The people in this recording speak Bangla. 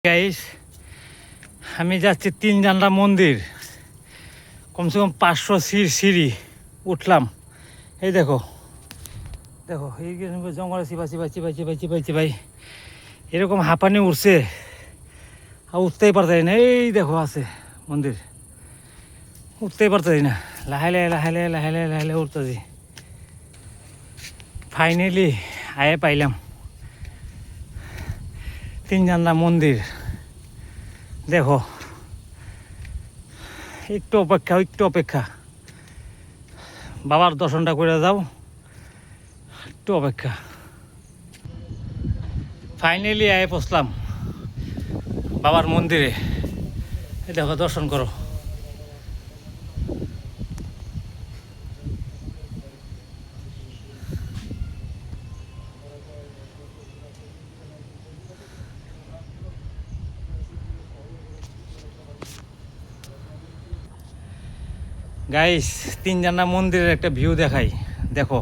গাইস, আমি যাচ্ছি 3 জানলা মন্দির, কমসে কম 500 সিঁড়ি উঠলাম। এই দেখো দেখো, এই জঙ্গলে চিপাই এরকম হাঁপানি উঠছে, আর উঠতেই পারতাই না। এই দেখো আছে মন্দির, উঠতেই পারতাই না। লাহে উঠতেছি। ফাইনালি আয়ে পাইলাম 3 জানলা মন্দির। দেখো, একটু অপেক্ষা, বাবার দর্শনটা করে যাও, একটু অপেক্ষা। ফাইনালি আয়ে পৌঁছলাম বাবার মন্দিরে। এই দেখো, দর্শন করো। গাইস, 3 জানলা মন্দিরের একটা ভিউ দেখাই, দেখো।